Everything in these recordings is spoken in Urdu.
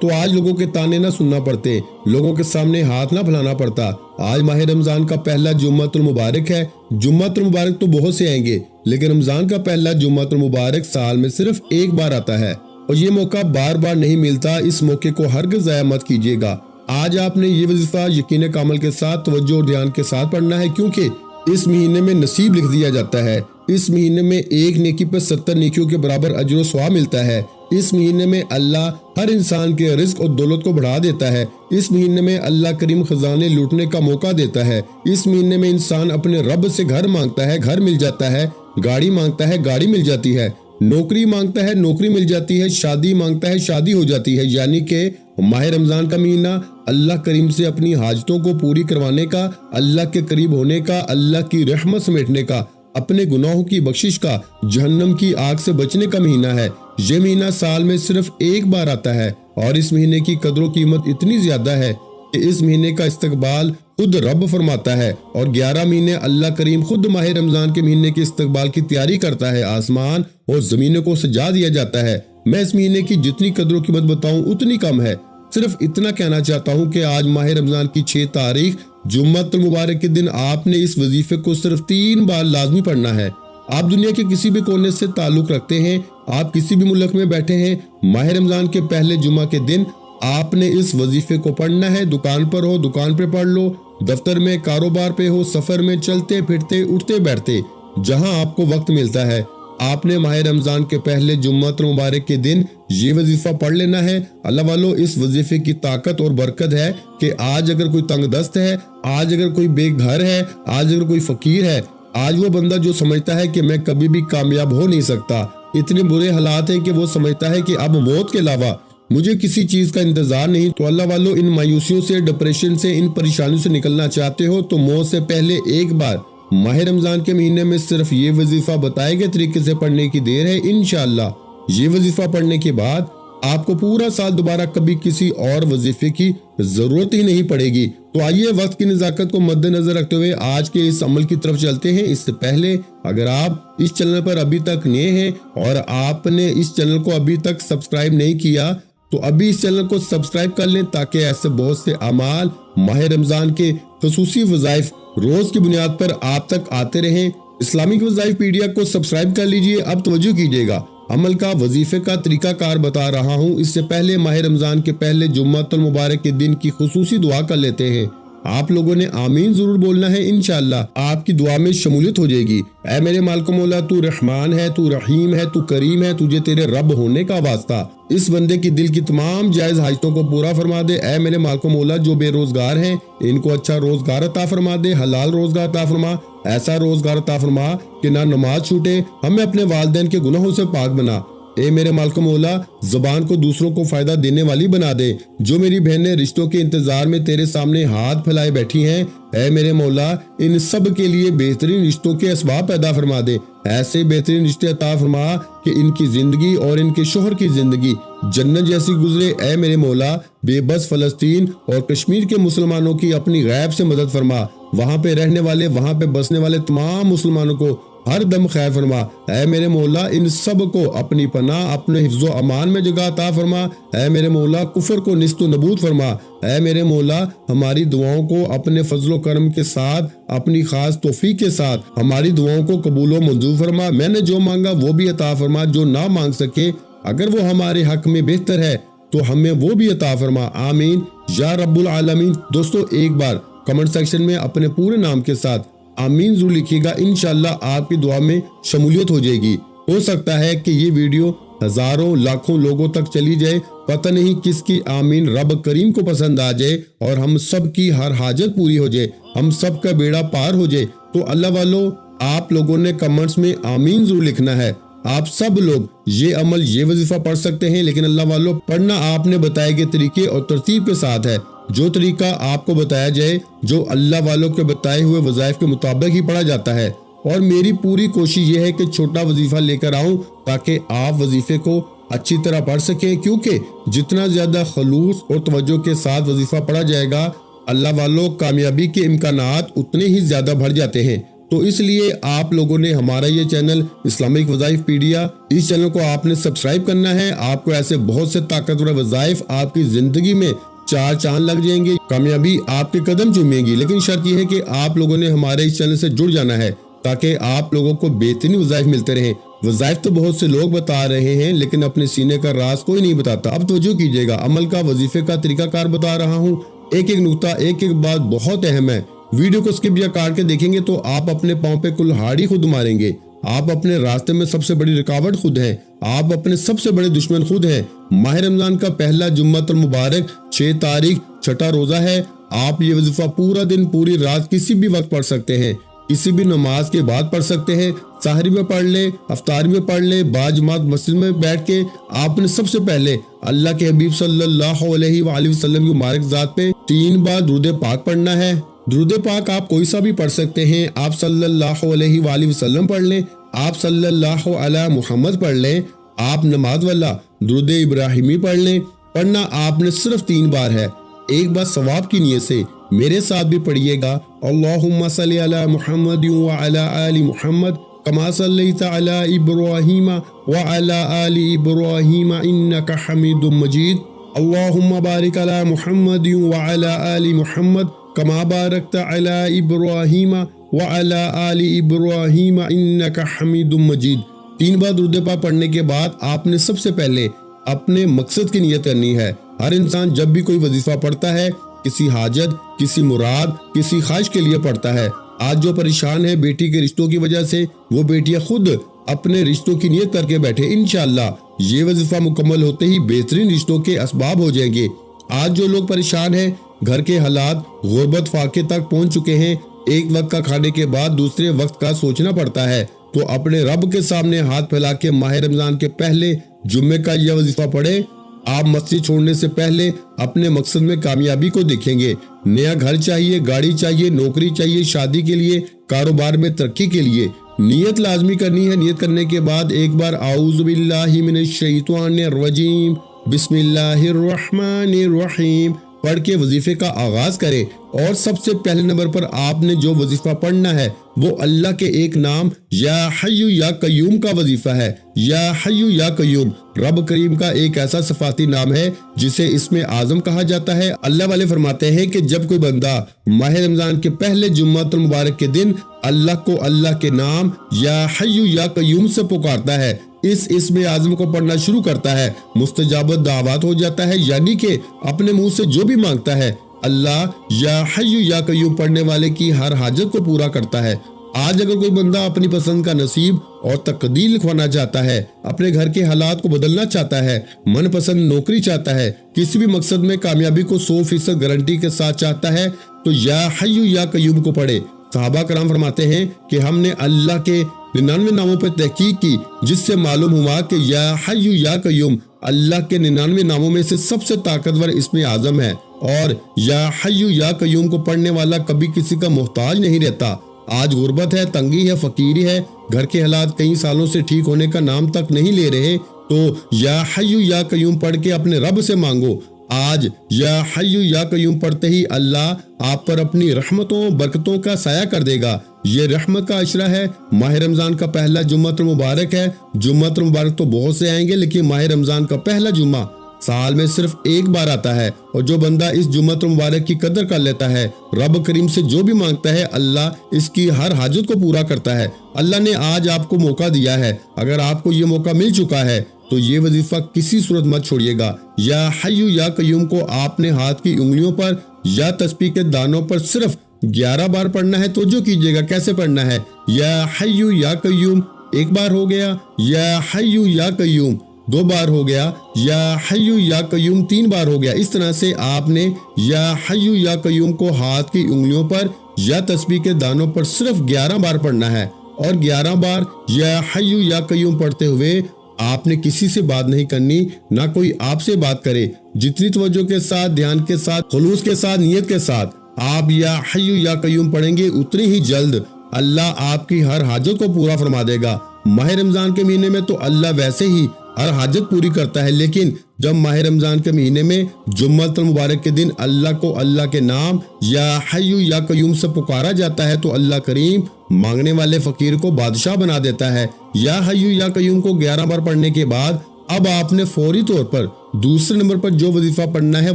تو آج لوگوں کے تانے نہ سننا پڑتے، لوگوں کے سامنے ہاتھ نہ پھیلانا پڑتا۔ آج ماہ رمضان کا پہلا جمعۃ المبارک ہے۔ جمعۃ المبارک تو بہت سے آئیں گے، لیکن رمضان کا پہلا جمعۃ المبارک سال میں صرف ایک بار آتا ہے اور یہ موقع بار بار نہیں ملتا۔ اس موقع کو ہرگز ضائع مت کیجیے گا۔ آج آپ نے یہ وظیفہ یقین کامل کے ساتھ توجہ اور دھیان کے ساتھ پڑھنا ہے، کیونکہ اس مہینے میں نصیب لکھ دیا جاتا ہے۔ اس مہینے میں ایک نیکی پر 70 نیکیوں کے برابر اجر و ثواب ملتا ہے۔ اس مہینے میں اللہ ہر انسان کے رزق اور دولت کو بڑھا دیتا ہے۔ اس مہینے میں اللہ کریم خزانے لوٹنے کا موقع دیتا ہے۔ اس مہینے میں انسان اپنے رب سے گھر مانگتا ہے، گھر مل جاتا ہے، گاڑی مانگتا ہے، گاڑی مل جاتی ہے، نوکری مانگتا ہے، نوکری مل جاتی ہے، شادی مانگتا ہے، شادی ہو جاتی ہے۔ یعنی کہ ماہ رمضان کا مہینہ اللہ کریم سے اپنی حاجتوں کو پوری کروانے کا، اللہ کے قریب ہونے کا، اللہ کی رحمت سمیٹنے کا، اپنے گناہوں کی بخشش کا، جہنم کی آگ سے بچنے کا مہینہ ہے۔ یہ مہینہ سال میں صرف ایک بار آتا ہے اور اس مہینے کی قدر و قیمت اتنی زیادہ ہے کہ اس مہینے کا استقبال خود رب فرماتا ہے، اور 11 مہینے اللہ کریم خود ماہ رمضان کے مہینے کے استقبال کی تیاری کرتا ہے۔ آسمان اور زمینوں کو سجا دیا جاتا ہے۔ میں اس مہینے کی جتنی قدر و قیمت بتاؤں اتنی کم ہے۔ صرف اتنا کہنا چاہتا ہوں کہ آج ماہ رمضان کی 6 تاریخ جمعۃ المبارک کے دن آپ نے اس وظیفے کو صرف 3 بار لازمی پڑھنا ہے۔ آپ دنیا کے کسی بھی کونے سے تعلق رکھتے ہیں، آپ کسی بھی ملک میں بیٹھے ہیں، ماہ رمضان کے پہلے جمعہ کے دن آپ نے اس وظیفے کو پڑھنا ہے۔ دکان پر ہو دکان پہ پڑھ لو، دفتر میں، کاروبار پہ ہو، سفر میں، چلتے پھرتے اٹھتے بیٹھتے، جہاں آپ کو وقت ملتا ہے، آپ نے ماہ رمضان کے پہلے جمعۃ المبارک کے دن یہ وظیفہ پڑھ لینا ہے۔ اللہ والو، اس وظیفے کی طاقت اور برکت ہے کہ آج اگر کوئی تنگ دست ہے، آج اگر کوئی بے گھر ہے، آج اگر کوئی فقیر ہے، آج وہ بندہ جو سمجھتا ہے کہ میں کبھی بھی کامیاب ہو نہیں سکتا، اتنے برے حالات ہیں کہ وہ سمجھتا ہے کہ اب موت کے علاوہ مجھے کسی چیز کا انتظار نہیں، تو اللہ والو، ان مایوسیوں سے، ڈپریشن سے، ان پریشانیوں سے نکلنا چاہتے ہو تو موت سے پہلے ایک بار ماہ رمضان کے مہینے میں صرف یہ وظیفہ بتائے گئے طریقے سے پڑھنے کی دیر ہے۔ انشاءاللہ یہ وظیفہ پڑھنے کے بعد آپ کو پورا سال دوبارہ کبھی کسی اور وظیفے کی ضرورت ہی نہیں پڑے گی۔ تو آئیے وقت کی نزاکت کو مد نظر رکھتے ہوئے آج کے اس عمل کی طرف چلتے ہیں۔ اس سے پہلے اگر آپ اس چینل پر ابھی تک نئے ہیں اور آپ نے اس چینل کو ابھی تک سبسکرائب نہیں کیا تو ابھی اس چینل کو سبسکرائب کر لیں، تاکہ ایسے بہت سے اعمال، ماہ رمضان کے خصوصی وظائف روز کی بنیاد پر آپ تک آتے رہیں۔ اسلامک وظائف پیڈیا کو سبسکرائب کر لیجئے۔ اب توجہ کیجئے گا، عمل کا، وظیفے کا طریقہ کار بتا رہا ہوں۔ اس سے پہلے ماہ رمضان کے پہلے جمعۃ المبارک کے دن کی خصوصی دعا کر لیتے ہیں۔ آپ لوگوں نے آمین ضرور بولنا ہے، انشاءاللہ آپ کی دعا میں شمولیت ہو جائے گی۔ اے میرے مالک مولا، تو رحمان ہے، تو رحیم ہے، تو کریم ہے، تجھے تیرے رب ہونے کا واسطہ اس بندے کی دل کی تمام جائز حاجتوں کو پورا فرما دے۔ اے میرے مالک مولا، جو بے روزگار ہیں ان کو اچھا روزگار عطا فرما دے، حلال روزگار عطا فرما، ایسا روزگار عطا فرما کہ نہ نماز چھوٹے، ہمیں اپنے والدین کے گناہوں سے پاک بنا۔ اے میرے مالک مولا، زبان کو دوسروں کو فائدہ دینے والی بنا دے۔ جو میری بہنیں رشتوں کے انتظار میں تیرے سامنے ہاتھ پھیلائے بیٹھی ہیں، اے میرے مولا، ان سب کے لیے بہترین رشتوں کے اسباب پیدا فرما دے۔ ایسے بہترین رشتے عطا فرما کہ ان کی زندگی اور ان کے شوہر کی زندگی جنت جیسی گزرے۔ اے میرے مولا، بے بس فلسطین اور کشمیر کے مسلمانوں کی اپنی غیب سے مدد فرما۔ وہاں پہ رہنے والے، وہاں پہ بسنے والے تمام مسلمانوں کو ہر دم خیر فرما۔ اے میرے مولا، ان سب کو اپنی پناہ، اپنے حفظ و امان میں جگہ عطا فرما۔ اے میرے مولا، کفر کو نیست و نابود فرما۔ اے میرے مولا، ہماری دعاؤں کو اپنے فضل و کرم کے ساتھ، اپنی خاص توفیق کے ساتھ ہماری دعاؤں کو قبول و منظور فرما۔ میں نے جو مانگا وہ بھی عطا فرما، جو نہ مانگ سکے اگر وہ ہمارے حق میں بہتر ہے تو ہمیں وہ بھی عطا فرما۔ آمین یا رب العالمین۔ دوستو، ایک بار کمنٹ سیکشن میں اپنے پورے نام کے ساتھ آمین ضرور لکھیے گا، انشاءاللہ آپ کی دعا میں شمولیت ہو جائے گی۔ ہو سکتا ہے کہ یہ ویڈیو ہزاروں لاکھوں لوگوں تک چلی جائے، پتہ نہیں کس کی آمین رب کریم کو پسند آ جائے اور ہم سب کی ہر حاجت پوری ہو جائے، ہم سب کا بیڑا پار ہو جائے۔ تو اللہ والو، آپ لوگوں نے کمنٹس میں آمین ضرور لکھنا ہے۔ آپ سب لوگ یہ عمل، یہ وظیفہ پڑھ سکتے ہیں، لیکن اللہ والو پڑھنا آپ نے بتائے گئے طریقے اور ترتیب کے ساتھ ہے۔ جو طریقہ آپ کو بتایا جائے، جو اللہ والوں کے بتائے ہوئے وظائف کے مطابق ہی پڑھا جاتا ہے۔ اور میری پوری کوشش یہ ہے کہ چھوٹا وظیفہ لے کر آؤں تاکہ آپ وظیفے کو اچھی طرح پڑھ سکیں، کیونکہ جتنا زیادہ خلوص اور توجہ کے ساتھ وظیفہ پڑھا جائے گا، اللہ والوں کامیابی کے امکانات اتنے ہی زیادہ بڑھ جاتے ہیں۔ تو اس لیے آپ لوگوں نے ہمارا یہ چینل اسلامک وظائف پیڈیا، اس چینل کو آپ نے سبسکرائب کرنا ہے۔ آپ کو ایسے بہت سے طاقتور وظائف آپ کی زندگی میں چار چاند لگ جائیں گے، کامیابی آپ کے قدم چومیں گی۔ لیکن شرط یہ ہے کہ آپ لوگوں نے ہمارے اس چینل سے جڑ جانا ہے تاکہ آپ لوگوں کو بہترین وظائف ملتے رہیں۔ وظائف تو بہت سے لوگ بتا رہے ہیں لیکن اپنے سینے کا راز کوئی نہیں بتاتا۔ اب توجہ کیجیے گا، عمل کا وظیفے کا طریقہ کار بتا رہا ہوں، ایک ایک نقطہ ایک ایک بات بہت اہم ہے۔ ویڈیو کو اسکپ یا کاٹ کے دیکھیں گے تو آپ اپنے پاؤں پہ کلہاڑی خود ماریں گے۔ آپ اپنے راستے میں سب سے بڑی رکاوٹ خود ہیں، آپ اپنے سب سے بڑے دشمن خود ہیں۔ ماہ رمضان کا پہلا جمعۃ المبارک 6 تاریخ چھٹا روزہ ہے۔ آپ یہ وظیفہ پورا دن پوری رات کسی بھی وقت پڑھ سکتے ہیں، کسی بھی نماز کے بعد پڑھ سکتے ہیں، سحری میں پڑھ لے، افطاری میں پڑھ لے، باجماعت مسجد میں بیٹھ کے آپ نے سب سے پہلے اللہ کے حبیب صلی اللہ علیہ وآلہ وسلم کی مبارک ذات پہ 3 بار درود پاک پڑھنا ہے۔ درود پاک آپ کوئی سا بھی پڑھ سکتے ہیں، آپ صلی اللہ علیہ وآلہ وسلم پڑھ لیں، آپ صلی اللہ علی محمد پڑھ لیں، آپ نماز والا درود ابراہیمی پڑھ لیں۔ پڑھنا آپ نے صرف 3 بار ہے۔ ایک بار ثواب کی نیت سے میرے ساتھ بھی پڑھیے گا، اللہم صلی علی محمد وعلی آل محمد کما صلیت علی ابراہیم وعلی آل ابراہیم انک حمید مجید، اللہم بارک علی محمد وعلی آل محمد کما بارکت علی ابراہیم وعلی آل ابراہیم انک حمید مجید۔ 3 بار درود پاک پڑھنے کے بعد آپ نے سب سے پہلے اپنے مقصد کی نیت کرنی ہے۔ ہر انسان جب بھی کوئی وظیفہ پڑھتا ہے کسی حاجت، کسی مراد، کسی خواہش کے لیے پڑھتا ہے۔ آج جو پریشان ہے بیٹی کے رشتوں کی وجہ سے، وہ بیٹیاں خود اپنے رشتوں کی نیت کر کے بیٹھے، انشاءاللہ یہ وظیفہ مکمل ہوتے ہی بہترین رشتوں کے اسباب ہو جائیں گے۔ آج جو لوگ پریشان ہیں، گھر کے حالات غربت فاقے تک پہنچ چکے ہیں، ایک وقت کا کھانے کے بعد دوسرے وقت کا سوچنا پڑتا ہے، تو اپنے رب کے سامنے ہاتھ پھیلا کے ماہ رمضان کے پہلے جمعے کا یہ وظیفہ پڑھیں۔ آپ مسجد چھوڑنے سے پہلے اپنے مقصد میں کامیابی کو دیکھیں گے۔ نیا گھر چاہیے، گاڑی چاہیے، نوکری چاہیے، شادی کے لیے، کاروبار میں ترقی کے لیے نیت لازمی کرنی ہے۔ نیت کرنے کے بعد ایک بار اعوذ باللہ من الشیطان الرجیم بسم اللہ الرحمن الرحیم پڑھ کے وظیفے کا آغاز کریں۔ اور سب سے پہلے نمبر پر آپ نے جو وظیفہ پڑھنا ہے وہ اللہ کے ایک نام یا حی یا قیوم کا وظیفہ ہے۔ یا حی یا قیوم رب کریم کا ایک ایسا صفاتی نام ہے جسے اسم اعظم کہا جاتا ہے۔ اللہ والے فرماتے ہیں کہ جب کوئی بندہ ماہ رمضان کے پہلے جمعۃ المبارک کے دن اللہ کو اللہ کے نام یا حی یا قیوم سے پکارتا ہے، اس اسم اعظم کو پڑھنا شروع کرتا ہے، مستجاب دعوات ہو جاتا ہے، یعنی کہ اپنے منہ سے جو بھی مانگتا ہے اللہ یا حی یا قیوم پڑھنے والے کی ہر حاجت کو پورا کرتا ہے۔ آج اگر کوئی بندہ اپنی پسند کا نصیب اور تقدیر لکھوانا چاہتا ہے، اپنے گھر کے حالات کو بدلنا چاہتا ہے، من پسند نوکری چاہتا ہے، کسی بھی مقصد میں کامیابی کو 100% گارنٹی کے ساتھ چاہتا ہے، تو یا حی یا قیوم کو پڑھے۔ صحابہ کرام فرماتے ہیں کہ ہم نے اللہ کے 99 ناموں پر تحقیق کی، جس سے معلوم ہوا کہ یا حی یا قیوم اللہ کے 99 ناموں میں سے سب سے طاقتور اسم اعظم ہے، اور یا حی یا قیوم کو پڑھنے والا کبھی کسی کا محتاج نہیں رہتا۔ آج غربت ہے، تنگی ہے، فقیری ہے، گھر کے حالات کئی سالوں سے ٹھیک ہونے کا نام تک نہیں لے رہے، تو یا حی یا قیوم پڑھ کے اپنے رب سے مانگو۔ آج یا حی یا قیوم پڑھتے ہی اللہ آپ پر اپنی رحمتوں برکتوں کا سایہ کر دے گا۔ یہ رحمت کا عشرہ ہے۔ ماہ رمضان کا پہلا جمعۃ المبارک ہے۔ جمعۃ المبارک تو بہت سے آئیں گے، لیکن ماہ رمضان کا پہلا جمعہ سال میں صرف ایک بار آتا ہے، اور جو بندہ اس جمعۃ المبارک کی قدر کر لیتا ہے، رب کریم سے جو بھی مانگتا ہے اللہ اس کی ہر حاجت کو پورا کرتا ہے۔ اللہ نے آج آپ کو موقع دیا ہے، اگر آپ کو یہ موقع مل چکا ہے تو یہ وظیفہ کسی صورت مت چھوڑیے گا۔ یا حی یا قیوم کو آپ نے ہاتھ کی انگلیوں پر یا تسبیح کے دانوں پر صرف 11 بار پڑھنا ہے۔ توجہ کیجیے گا کیسے پڑھنا ہے۔ یا حی یا قیوم ایک بار ہو گیا، یا حی یا قیوم 2 بار ہو گیا، یا حی یا قیوم 3 بار ہو گیا۔ اس طرح سے آپ نے یا حی یا قیوم کو ہاتھ کی انگلیوں پر یا تسبیح کے دانوں پر صرف 11 بار پڑھنا ہے، اور 11 بار یا حی یا قیوم پڑھتے ہوئے آپ نے کسی سے بات نہیں کرنی، نہ کوئی آپ سے بات کرے۔ جتنی توجہ کے ساتھ، دھیان کے ساتھ، خلوص کے ساتھ، نیت کے ساتھ آپ یا حی یا قیوم پڑھیں گے، اتنی ہی جلد اللہ آپ کی ہر حاجت کو پورا فرما دے گا۔ ماہ رمضان کے مہینے میں تو اللہ ویسے ہی ہر حاجت پوری کرتا ہے، لیکن جب ماہ رمضان کے مہینے میں جمعۃ المبارک کے دن اللہ کو اللہ کے نام یا حی یا قیوم سے پکارا جاتا ہے تو اللہ کریم مانگنے والے فقیر کو بادشاہ بنا دیتا ہے۔ یا حی یا قیوم کو 11 بار پڑھنے کے بعد اب آپ نے فوری طور پر دوسرے نمبر پر جو وظیفہ پڑھنا ہے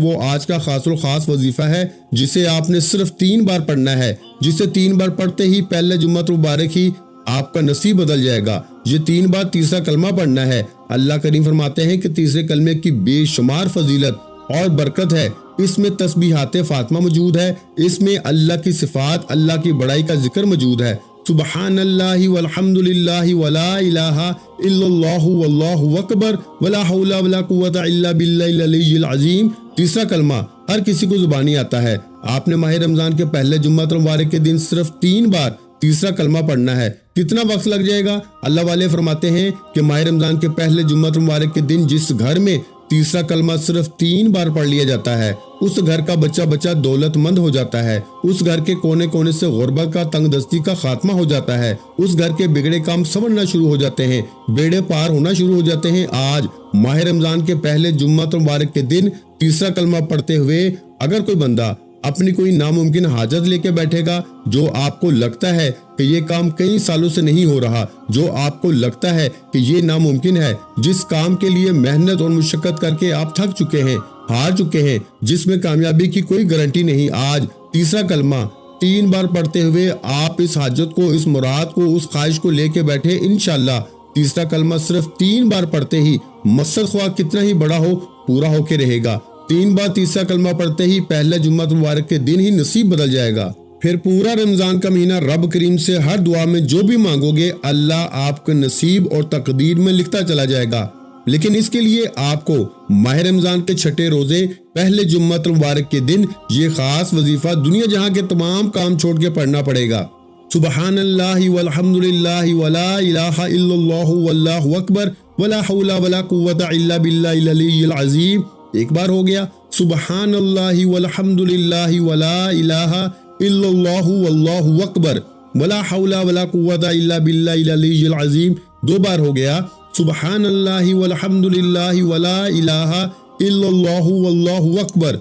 وہ آج کا خاص الخاص وظیفہ ہے، جسے آپ نے صرف 3 بار پڑھنا ہے، جسے 3 بار پڑھتے ہی پہلے جمعۃ المبارک ہی آپ کا نصیب بدل جائے گا۔ یہ 3 بار تیسرا کلمہ پڑھنا ہے۔ اللہ کریم فرماتے ہیں کہ تیسرے کلمے کی بے شمار فضیلت اور برکت ہے۔ اس میں تسبیحات فاطمہ موجود ہے، اس میں اللہ کی صفات، اللہ کی بڑائی کا ذکر موجود ہے۔ سبحان اللہ والحمد للہ ولا الہ الا اللہ واللہ اکبر ولا حول ولا قوت الا باللہ العلی العظیم۔ تیسرا کلمہ ہر کسی کو زبانی آتا ہے۔ آپ نے ماہ رمضان کے پہلے جمعۃ المبارک کے دن صرف 3 بار تیسرا کلمہ پڑھنا ہے۔ کتنا وقت لگ جائے گا؟ اللہ والے فرماتے ہیں کہ ماہ رمضان کے پہلے جمعۃ المبارک کے دن جس گھر میں تیسرا کلمہ صرف 3 بار پڑھ لیا جاتا ہے، اس گھر کا بچہ بچہ دولت مند ہو جاتا ہے، اس گھر کے کونے کونے سے غربت کا، تنگ دستی کا خاتمہ ہو جاتا ہے، اس گھر کے بگڑے کام سنورنا شروع ہو جاتے ہیں، بیڑے پار ہونا شروع ہو جاتے ہیں۔ آج ماہ رمضان کے پہلے جمعۃ المبارک کے دن تیسرا کلمہ پڑھتے ہوئے اگر کوئی بندہ اپنی کوئی ناممکن حاجت لے کے بیٹھے گا، جو آپ کو لگتا ہے کہ یہ کام کئی سالوں سے نہیں ہو رہا، جو آپ کو لگتا ہے کہ یہ ناممکن ہے، جس کام کے لیے محنت اور مشقت کر کے آپ تھک چکے ہیں، ہار چکے ہیں، جس میں کامیابی کی کوئی گارنٹی نہیں، آج تیسرا کلمہ 3 بار پڑھتے ہوئے آپ اس حاجت کو، اس مراد کو، اس خواہش کو لے کے بیٹھے، انشاءاللہ تیسرا کلمہ صرف 3 بار پڑھتے ہی مقصد خواہ کتنا ہی بڑا ہو پورا ہو کے رہے گا۔ 3 بار تیسرا کلمہ پڑھتے ہی پہلے جمعۃ مبارک کے دن ہی نصیب بدل جائے گا۔ پھر پورا رمضان کا مہینہ رب کریم سے ہر دعا میں جو بھی مانگو گے اللہ آپ کے نصیب اور تقدیر میں لکھتا چلا جائے گا۔ لیکن اس کے لیے آپ کو ماہ رمضان کے چھٹے روزے پہلے جمعۃ مبارک کے دن یہ خاص وظیفہ دنیا جہاں کے تمام کام چھوڑ کے پڑھنا پڑے گا۔ سبحان اللہ والحمد للہ ولا الہ الا اللہ واللہ اکبر ولا حول ولا قوت الا باللہ العلی العظیم۔ ایک بار ہو گیا سبحان اللہ والحمد للہ ولا الہ الا اللہ واللہ اکبر ولا حول ولا قوت الا باللہ العلی العظیم۔ 2 بار ہو گیا سبحان اللہ والحمد للہ ولا الہ الا اللہ واللہ اکبر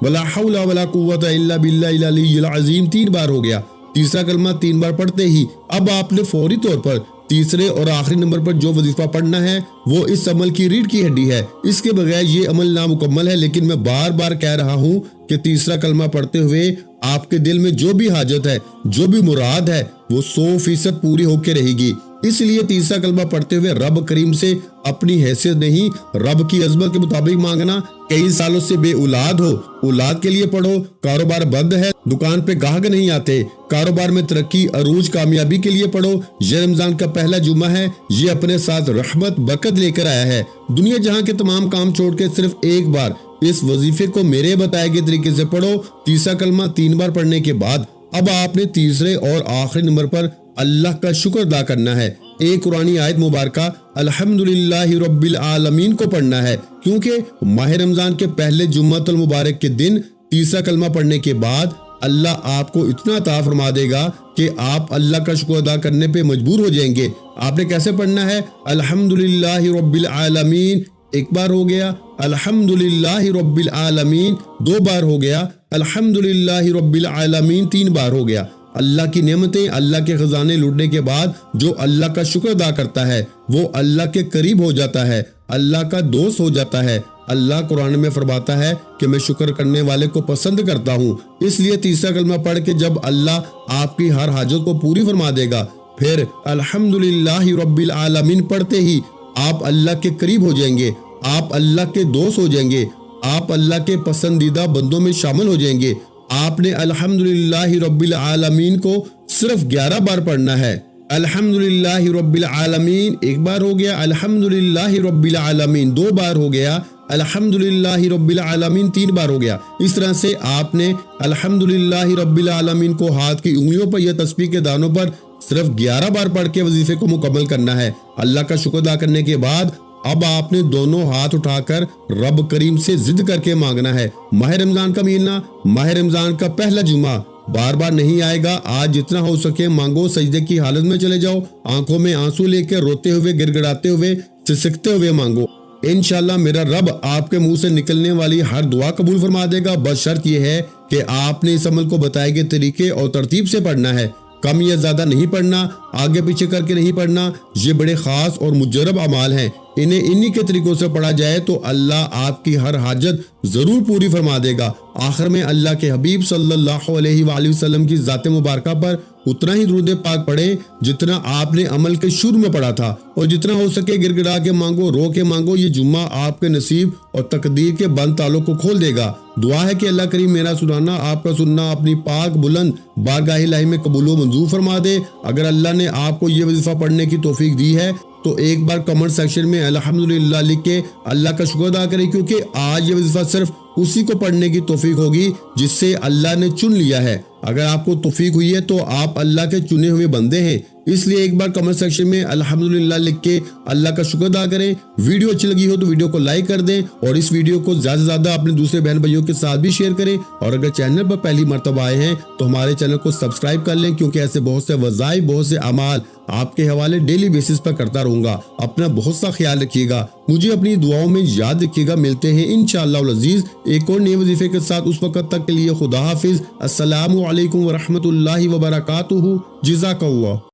ولا حول ولا قوت الا باللہ العلی العظیم۔ 3 بار ہو گیا۔ تیسرا کلمہ 3 بار پڑھتے ہی اب آپ نے فوری طور پر تیسرے اور آخری نمبر پر جو وظیفہ پڑھنا ہے وہ اس عمل کی ریڑھ کی ہڈی ہے، اس کے بغیر یہ عمل نامکمل ہے۔ لیکن میں بار بار کہہ رہا ہوں کہ تیسرا کلمہ پڑھتے ہوئے آپ کے دل میں جو بھی حاجت ہے، جو بھی مراد ہے وہ 100% پوری ہو کے رہے گی۔ اس لیے تیسرا کلمہ پڑھتے ہوئے رب کریم سے اپنی حیثیت نہیں، رب کی عظمت کے مطابق مانگنا۔ کئی سالوں سے بے اولاد ہو، اولاد کے لیے پڑھو، کاروبار بند ہے، دکان پہ گاہک نہیں آتے، کاروبار میں ترقی، عروج، کامیابی کے لیے پڑھو۔ یہ رمضان کا پہلا جمعہ ہے، یہ اپنے ساتھ رحمت برکت لے کر آیا ہے۔ دنیا جہاں کے تمام کام چھوڑ کے صرف ایک بار اس وظیفے کو میرے بتائے گئے طریقے سے پڑھو۔ تیسرا کلمہ 3 بار پڑھنے کے بعد اب آپ نے تیسرے اور آخری نمبر پر اللہ کا شکر ادا کرنا ہے۔ ایک قرآنی آیت مبارکہ الحمدللہ رب العالمین کو پڑھنا ہے، کیونکہ ماہ رمضان کے پہلے جمعۃ المبارک کے دن تیسرا کلمہ پڑھنے کے بعد اللہ آپ کو اتنا عطا فرما دے گا کہ آپ اللہ کا شکر ادا کرنے پہ مجبور ہو جائیں گے۔ آپ نے کیسے پڑھنا ہے؟ الحمدللہ رب العالمین 1 بار ہو گیا، الحمدللہ رب العالمین 2 بار ہو گیا، الحمدللہ رب العالمین 3 بار ہو گیا۔ اللہ کی نعمتیں، اللہ کے خزانے لوٹنے کے بعد جو اللہ کا شکر ادا کرتا ہے وہ اللہ کے قریب ہو جاتا ہے، اللہ کا دوست ہو جاتا ہے۔ اللہ قرآن میں فرماتا ہے کہ میں شکر کرنے والے کو پسند کرتا ہوں۔ اس لیے تیسرا کلمہ پڑھ کے جب اللہ آپ کی ہر حاجت کو پوری فرما دے گا، پھر الحمدللہ رب العالمین پڑھتے ہی آپ اللہ کے قریب ہو جائیں گے، آپ اللہ کے دوست ہو جائیں گے، آپ اللہ کے پسندیدہ بندوں میں شامل ہو جائیں گے۔ آپ نے الحمدللہ رب العالمین کو صرف 11 بار پڑھنا ہے۔ الحمدللہ رب العالمین 1 بار ہو گیا، الحمدللہ رب العالمین 2 بار ہو گیا، الحمدللہ رب العالمین 3 بار ہو گیا۔ اس طرح سے آپ نے الحمدللہ رب العالمین کو ہاتھ کی انگلیوں پر یا تسبیح کے دانوں پر صرف 11 بار پڑھ کے وظیفے کو مکمل کرنا ہے۔ اللہ کا شکر ادا کرنے کے بعد اب آپ نے دونوں ہاتھ اٹھا کر رب کریم سے ضد کر کے مانگنا ہے۔ ماہ رمضان کا مہینہ، ماہ رمضان کا پہلا جمعہ بار بار نہیں آئے گا۔ آج جتنا ہو سکے مانگو، سجدے کی حالت میں چلے جاؤ، آنکھوں میں آنسو لے کے روتے ہوئے، گڑ گڑاتے ہوئے، سسکتے ہوئے مانگو۔ انشاءاللہ میرا رب آپ کے منہ سے نکلنے والی ہر دعا قبول فرما دے گا، بس شرط یہ ہے کہ آپ نے اس عمل کو بتائے گئے طریقے اور ترتیب سے پڑھنا ہے، کم یا زیادہ نہیں پڑھنا، آگے پیچھے کر کے نہیں پڑھنا۔ یہ بڑے خاص اور مجرب اعمال ہیں، انہیں انہی کے طریقوں سے پڑھا جائے تو اللہ آپ کی ہر حاجت ضرور پوری فرما دے گا۔ آخر میں اللہ کے حبیب صلی اللہ علیہ وآلہ وسلم کی ذات مبارکہ پر اتنا ہی درود پاک پڑھیں جتنا آپ نے عمل کے شروع میں پڑھا تھا، اور جتنا ہو سکے گڑ گڑا کے مانگو، رو کے مانگو۔ یہ جمعہ آپ کے نصیب اور تقدیر کے بند تالوں کو کھول دے گا۔ دعا ہے کہ اللہ کریم میرا سنانا، آپ کا سننا اپنی پاک بلند بارگاہ الہی میں قبول و منظور فرما دے۔ اگر اللہ نے آپ کو یہ وظیفہ پڑھنے کی توفیق دی ہے تو ایک بار کمنٹ سیکشن میں الحمدللہ لکھ کے اللہ کا شکر ادا کریں، کیونکہ آج یہ وظیفہ صرف اسی کو پڑھنے کی توفیق ہوگی جس سے اللہ نے چن لیا ہے۔ اگر آپ کو توفیق ہوئی ہے تو آپ اللہ کے چنے ہوئے بندے ہیں، اس لیے ایک بار کمنٹ سیکشن میں الحمدللہ لکھ کے اللہ کا شکر ادا کریں۔ ویڈیو اچھی لگی ہو تو ویڈیو کو لائک کر دیں، اور اس ویڈیو کو زیادہ سے زیادہ اپنے دوسرے بہن بھائیوں کے ساتھ بھی شیئر کریں، اور اگر چینل پر پہلی مرتبہ آئے ہیں تو ہمارے چینل کو سبسکرائب کر لیں، کیونکہ ایسے بہت سے وظائف، بہت سے اعمال آپ کے حوالے ڈیلی بیسس پر کرتا رہوں گا۔ اپنا بہت سا خیال رکھیے گا، مجھے اپنی دعاؤں میں یاد رکھیے گا۔ ملتے ہیں انشاءاللہ العزیز ایک اور نئے وظیفے کے ساتھ، اس وقت تک کے لیے خدا حافظ۔ السلام علیکم ورحمۃ اللہ وبرکاتہ۔ جزاک اللہ۔